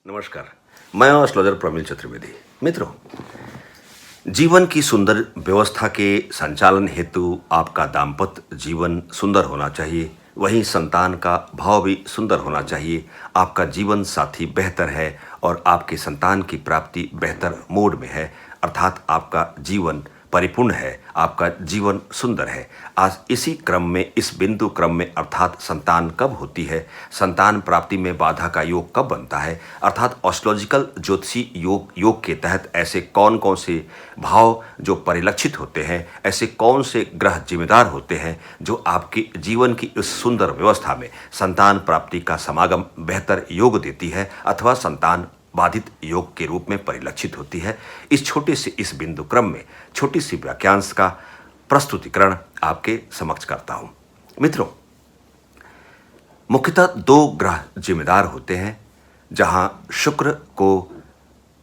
नमस्कार। मैं हूं एस्ट्रोलॉजर प्रमिल चतुर्वेदी। मित्रों, जीवन की सुंदर व्यवस्था के संचालन हेतु आपका दाम्पत्य जीवन सुंदर होना चाहिए, वहीं संतान का भाव भी सुंदर होना चाहिए। आपका जीवन साथी बेहतर है और आपके संतान की प्राप्ति बेहतर मोड में है, अर्थात आपका जीवन परिपूर्ण है, आपका जीवन सुंदर है। आज इसी क्रम में, इस बिंदु क्रम में, अर्थात संतान कब होती है, संतान प्राप्ति में बाधा का योग कब बनता है, अर्थात एस्ट्रोलॉजिकल ज्योतिषी योग के तहत ऐसे कौन कौन से भाव जो परिलक्षित होते हैं, ऐसे कौन से ग्रह जिम्मेदार होते हैं जो आपके जीवन की इस सुंदर व्यवस्था में संतान प्राप्ति का समागम बेहतर योग देती है अथवा संतान बाधित योग के रूप में परिलक्षित होती है। इस छोटे से इस बिंदु क्रम में छोटी सी वाक्यांश का प्रस्तुतिकरण आपके समक्ष करता हूं। मित्रों, मुख्यतः दो ग्रह जिम्मेदार होते हैं। जहां शुक्र को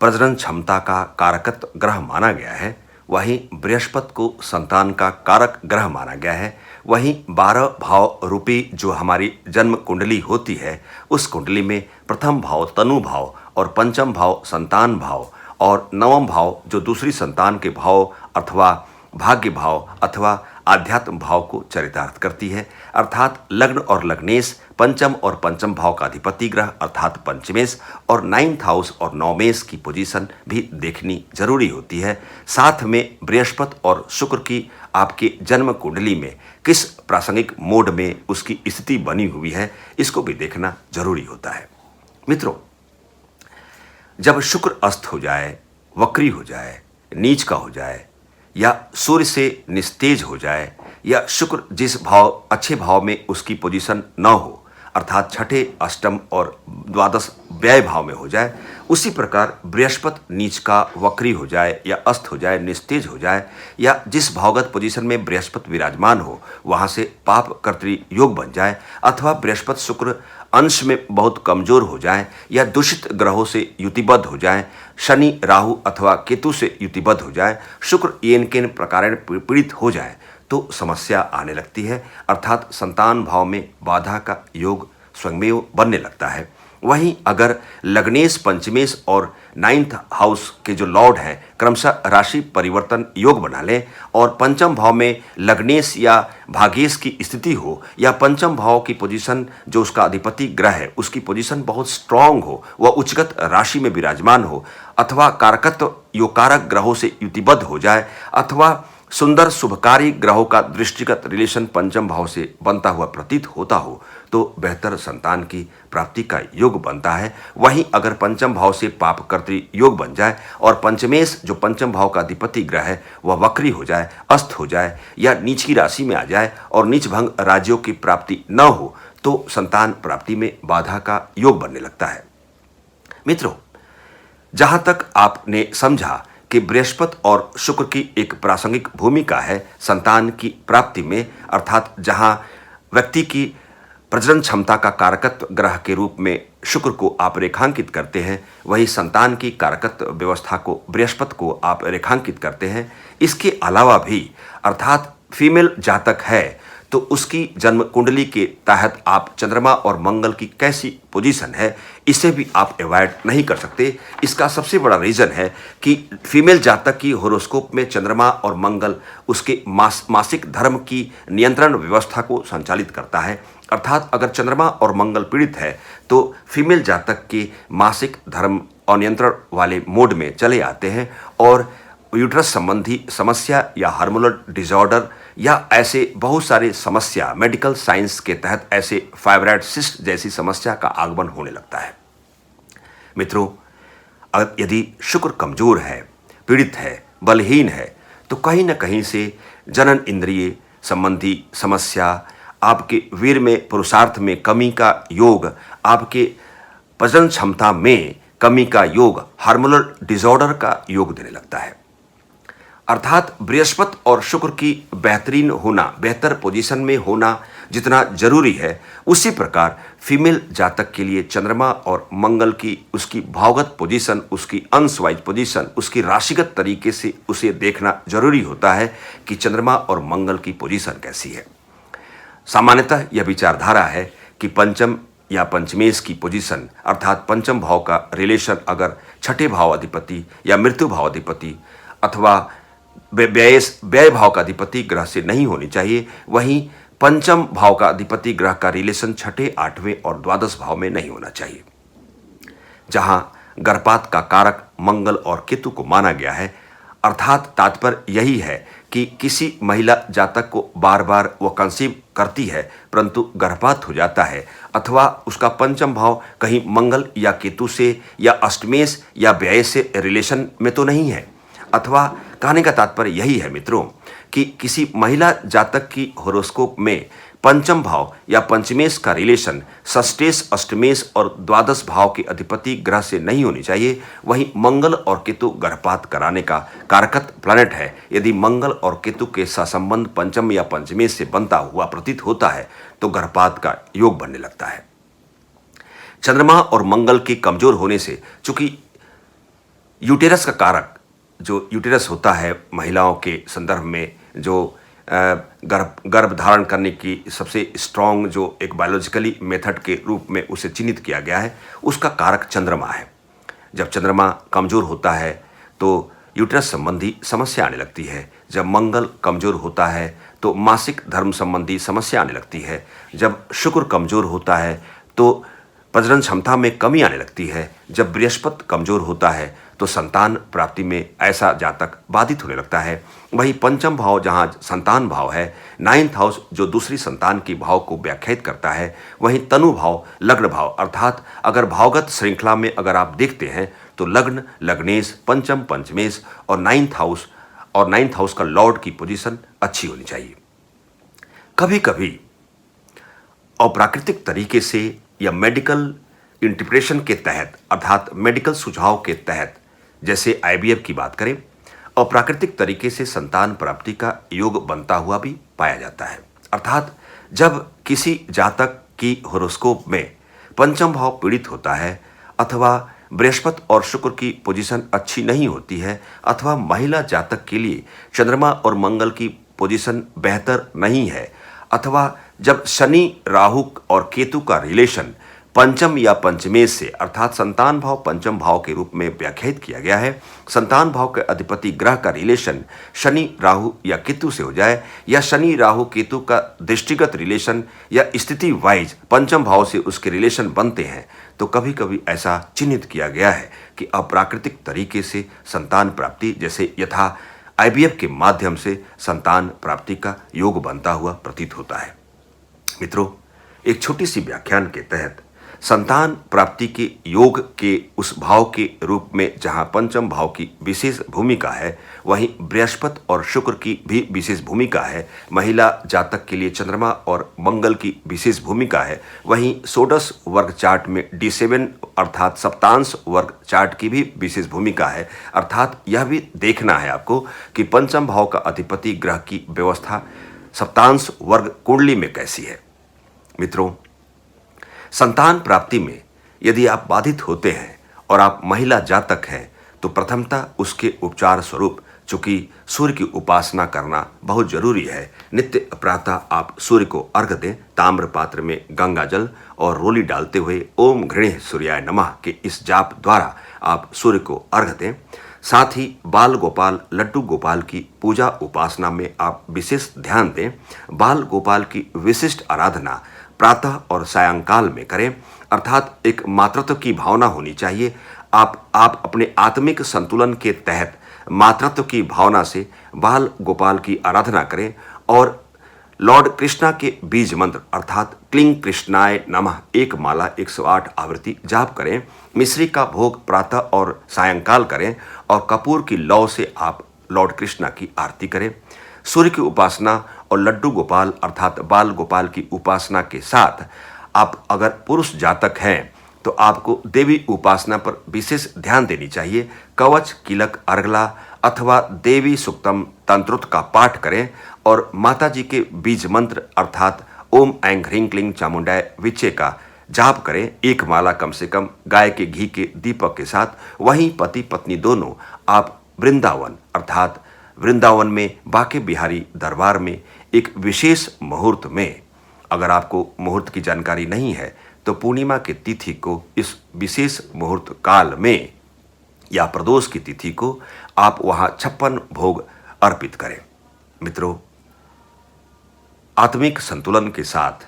प्रजनन क्षमता का कारकत्व ग्रह माना गया है, वहीं बृहस्पति को संतान का कारक ग्रह माना गया है। वहीं 12 भाव रूपी जो हमारी जन्म कुंडली होती है, उस कुंडली में प्रथम भाव तनु भाव और पंचम भाव संतान भाव और नवम भाव जो दूसरी संतान के भाव अथवा भाग्य भाव अथवा आध्यात्म भाव को चरितार्थ करती है। अर्थात लग्न और लग्नेश पंचम और पंचम भाव का अधिपति ग्रह अर्थात पंचमेश और 9th हाउस और नवमेश की पोजीशन भी देखनी जरूरी होती है। साथ में बृहस्पति और शुक्र की आपके जन्म कुंडली में किस प्रासंगिक मोड में उसकी स्थिति बनी हुई है, इसको भी देखना जरूरी होता है। मित्रों, जब शुक्र अस्त हो जाए, वक्री हो जाए, नीच का हो जाए या सूर्य से निस्तेज हो जाए या शुक्र जिस भाव अच्छे भाव में उसकी पोजीशन न हो, अर्थात छठे अष्टम और द्वादश व्यय भाव में हो जाए, उसी प्रकार बृहस्पति नीच का वक्री हो जाए या अस्त हो जाए, निस्तेज हो जाए या जिस भावगत पोजीशन में बृहस्पति विराजमान हो वहाँ से पाप कर्तृ योग बन जाए अथवा बृहस्पति शुक्र अंश में बहुत कमजोर हो जाए या दूषित ग्रहों से युतिबद्ध हो जाए, शनि राहु अथवा केतु से युतिबद्ध हो जाए, शुक्र येन केन प्रकार पीड़ित हो जाए तो समस्या आने लगती है, अर्थात संतान भाव में बाधा का योग स्वयंमेव बनने लगता है। वहीं अगर लग्नेश पंचमेश और 9th हाउस के जो लॉर्ड हैं क्रमशः राशि परिवर्तन योग बना लें और पंचम भाव में लग्नेश या भागेश की स्थिति हो या पंचम भाव की पोजीशन जो उसका अधिपति ग्रह है उसकी पोजीशन बहुत स्ट्रांग हो, वह उच्चगत राशि में विराजमान हो अथवा कारकत्व योगकारक ग्रहों से युतिबद्ध हो जाए अथवा सुंदर शुभकारी ग्रहों का दृष्टिगत रिलेशन पंचम भाव से बनता हुआ प्रतीत होता हो तो बेहतर संतान की प्राप्ति का योग बनता है। वहीं अगर पंचम भाव से पाप कर्तृ योग बन जाए और पंचमेश जो पंचम भाव का अधिपति ग्रह है वह वक्री हो जाए, अस्त हो जाए या नीच की राशि में आ जाए और नीच भंग राज्यों की प्राप्ति न हो तो संतान प्राप्ति में बाधा का योग बनने लगता है। मित्रों, जहां तक आपने समझा कि बृहस्पति और शुक्र की एक प्रासंगिक भूमिका है संतान की प्राप्ति में, अर्थात जहां व्यक्ति की प्रजनन क्षमता का कारकत्व ग्रह के रूप में शुक्र को आप रेखांकित करते हैं, वही संतान की कारकत्व व्यवस्था को बृहस्पति को आप रेखांकित करते हैं। इसके अलावा भी अर्थात फीमेल जातक है तो उसकी जन्म कुंडली के तहत आप चंद्रमा और मंगल की कैसी पोजीशन है इसे भी आप अवॉइड नहीं कर सकते। इसका सबसे बड़ा रीज़न है कि फीमेल जातक की होरोस्कोप में चंद्रमा और मंगल उसके मासिक धर्म की नियंत्रण व्यवस्था को संचालित करता है। अर्थात अगर चंद्रमा और मंगल पीड़ित है तो फीमेल जातक के मासिक धर्म अनियंत्रण वाले मोड में चले आते हैं और यूट्रस संबंधी समस्या या हार्मोनल डिसऑर्डर या ऐसे बहुत सारे समस्या मेडिकल साइंस के तहत ऐसे फाइब्राइड सिस्ट जैसी समस्या का आगमन होने लगता है। मित्रों, यदि शुक्र कमजोर है, पीड़ित है, बलहीन है तो कहीं न कहीं से जनन इंद्रिय संबंधी समस्या, आपके वीर में पुरुषार्थ में कमी का योग, आपके प्रजनन क्षमता में कमी का योग, हार्मोनल डिसऑर्डर का योग देने लगता है। अर्थात बृहस्पति और शुक्र की बेहतरीन होना, बेहतर पोजीशन में होना जितना जरूरी है, उसी प्रकार फीमेल जातक के लिए चंद्रमा और मंगल की उसकी भावगत पोजीशन, उसकी अंश वाइज पोजीशन, उसकी राशिगत तरीके से उसे देखना जरूरी होता है कि चंद्रमा और मंगल की पोजीशन कैसी है। सामान्यतः यह विचारधारा है कि पंचम या पंचमेश की पोजीशन अर्थात पंचम भाव का रिलेशन अगर छठे भाव अधिपति या मृत्यु भाव अधिपति अथवा व्यय भाव का अधिपति ग्रह से नहीं होनी चाहिए, वहीं पंचम भाव का अधिपति ग्रह का रिलेशन छठे, आठवें और द्वादश भाव में नहीं होना चाहिए। जहां गर्भपात का कारक मंगल और केतु को माना गया है, अर्थात तात्पर्य यही है कि किसी महिला जातक को बार बार वो कंसीव करती है परंतु गर्भपात हो जाता है, अथवा उसका पंचम भाव कहीं मंगल या केतु से या अष्टमेश या व्यय से रिलेशन में तो नहीं है, अथवा कहने का तात्पर्य यही है मित्रों कि किसी महिला जातक की होरोस्कोप में पंचम भाव या पंचमेश का रिलेशन षष्ठेश, अष्टमेश और द्वादश भाव के अधिपति ग्रह से नहीं होनी चाहिए। वहीं मंगल और केतु गर्भपात कराने का कारकत प्लैनेट है। यदि मंगल और केतु के सहसंबंध पंचम या पंचमेश से बनता हुआ प्रतीत होता है तो गर्भपात का योग बनने लगता है। चंद्रमा और मंगल के कमजोर होने से, चूंकि यूटेरस का कारक जो यूटेरस होता है महिलाओं के संदर्भ में, जो गर्भ धारण करने की सबसे स्ट्रॉन्ग जो एक बायोलॉजिकली मेथड के रूप में उसे चिन्हित किया गया है, उसका कारक चंद्रमा है। जब चंद्रमा कमजोर होता है तो यूट्रस संबंधी समस्या आने लगती है। जब मंगल कमजोर होता है तो मासिक धर्म संबंधी समस्या आने लगती है। जब शुक्र कमजोर होता है तो प्रजनन क्षमता में कमी आने लगती है। जब बृहस्पति कमजोर होता है तो संतान प्राप्ति में ऐसा जातक बाधित होने लगता है। वही पंचम भाव जहाँ संतान भाव है, 9th हाउस जो दूसरी संतान की भाव को व्याख्यात करता है, वहीं तनु भाव, लग्न भाव, अर्थात अगर भावगत श्रृंखला में अगर आप देखते हैं तो लग्न, लग्नेश, पंचम, पंचमेश और 9th हाउस का लॉर्ड की पोजीशन अच्छी होनी चाहिए। कभी कभी अप्राकृतिक तरीके से या मेडिकल इंटरप्रिटेशन के तहत अर्थात मेडिकल सुझाव के तहत, जैसे IVF की बात करें, अप्राकृतिक तरीके से संतान प्राप्ति का योग बनता हुआ भी पाया जाता है। अर्थात जब किसी जातक की होरोस्कोप में पंचम भाव पीड़ित होता है, अथवा बृहस्पति और शुक्र की पोजीशन अच्छी नहीं होती है, अथवा महिला जातक के लिए चंद्रमा और मंगल की पोजीशन बेहतर नहीं है, अथवा जब शनि, राहु और केतु का रिलेशन पंचम या पंचमेश से अर्थात संतान भाव पंचम भाव के रूप में व्याख्यात किया गया है, संतान भाव के अधिपति ग्रह का रिलेशन शनि, राहु या केतु से हो जाए, या शनि, राहु, केतु का दृष्टिगत रिलेशन या स्थिति वाइज पंचम भाव से उसके रिलेशन बनते हैं, तो कभी कभी ऐसा चिन्हित किया गया है कि अप्राकृतिक तरीके से संतान प्राप्ति, जैसे यथा IVF के माध्यम से संतान प्राप्ति का योग बनता हुआ प्रतीत होता है। मित्रों, एक छोटी सी व्याख्यान के तहत संतान प्राप्ति के योग के उस भाव के रूप में जहां पंचम भाव की विशेष भूमिका है, वहीं बृहस्पति और शुक्र की भी विशेष भूमिका है। महिला जातक के लिए चंद्रमा और मंगल की विशेष भूमिका है। वहीं षोडश वर्ग चार्ट में D7 अर्थात सप्तांश वर्ग चार्ट की भी विशेष भूमिका है। अर्थात यह भी देखना है आपको कि पंचम भाव का अधिपति ग्रह की व्यवस्था सप्तांश वर्ग कुंडली में कैसी है। मित्रों, संतान प्राप्ति में यदि आप बाधित होते हैं और आप महिला जातक हैं तो प्रथमतः उसके उपचार स्वरूप चूंकि सूर्य की उपासना करना बहुत जरूरी है। नित्य प्रातः आप सूर्य को अर्घ दें। ताम्र पात्र में गंगा जल और रोली डालते हुए ओम घृणे सूर्याय नमः के इस जाप द्वारा आप सूर्य को अर्घ दें। साथ ही बाल गोपाल, लड्डू गोपाल की पूजा उपासना में आप विशेष ध्यान दें। बाल गोपाल की विशिष्ट आराधना प्रातः और सायंकाल में करें, अर्थात एक मातृत्व की भावना होनी चाहिए। आप अपने आत्मिक संतुलन के तहत मातृत्व की भावना से बाल गोपाल की आराधना करें और लॉर्ड कृष्णा के बीज मंत्र अर्थात क्लीं कृष्णाय नमः एक माला 108 आवृत्ति जाप करें। मिश्री का भोग प्रातः और सायंकाल करें और कपूर की लौ से आप लॉर्ड कृष्णा की आरती करें। सूर्य की उपासना और लड्डू गोपाल अर्थात बाल गोपाल की उपासना के साथ आप अगर पुरुष जातक हैं तो आपको देवी उपासना पर विशेष ध्यान देनी चाहिए। कवच, किलक, अर्गला अथवा देवी सुक्तम तंत्रुत का पाठ करें और माता जी के बीज मंत्र अर्थात ओम ऐं ह्रीं क्लीं चामुंडाय विचे का जाप करें। एक माला कम से कम गाय के घी के दीपक के साथ। वहीं पति पत्नी दोनों आप वृंदावन अर्थात वृंदावन में बाके बिहारी दरबार में एक विशेष मुहूर्त में, अगर आपको मुहूर्त की जानकारी नहीं है तो पूर्णिमा की तिथि को इस विशेष मुहूर्त काल में या प्रदोष की तिथि को आप वहां 56 भोग अर्पित करें। मित्रों, आत्मिक संतुलन के साथ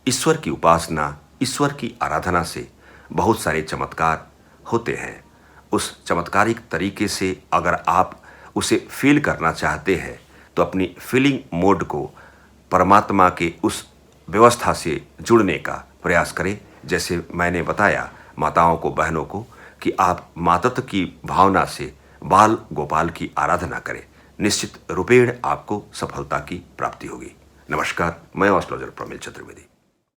ईश्वर की उपासना, ईश्वर की आराधना से बहुत सारे चमत्कार होते हैं। उस चमत्कारिक तरीके से अगर आप उसे फील करना चाहते हैं तो अपनी फीलिंग मोड को परमात्मा के उस व्यवस्था से जुड़ने का प्रयास करें। जैसे मैंने बताया माताओं को, बहनों को, कि आप मातृत्व की भावना से बाल गोपाल की आराधना करें। निश्चित रूपेण आपको सफलता की प्राप्ति होगी। नमस्कार, मैं एस्ट्रोलॉजर प्रमिल चतुर्वेदी।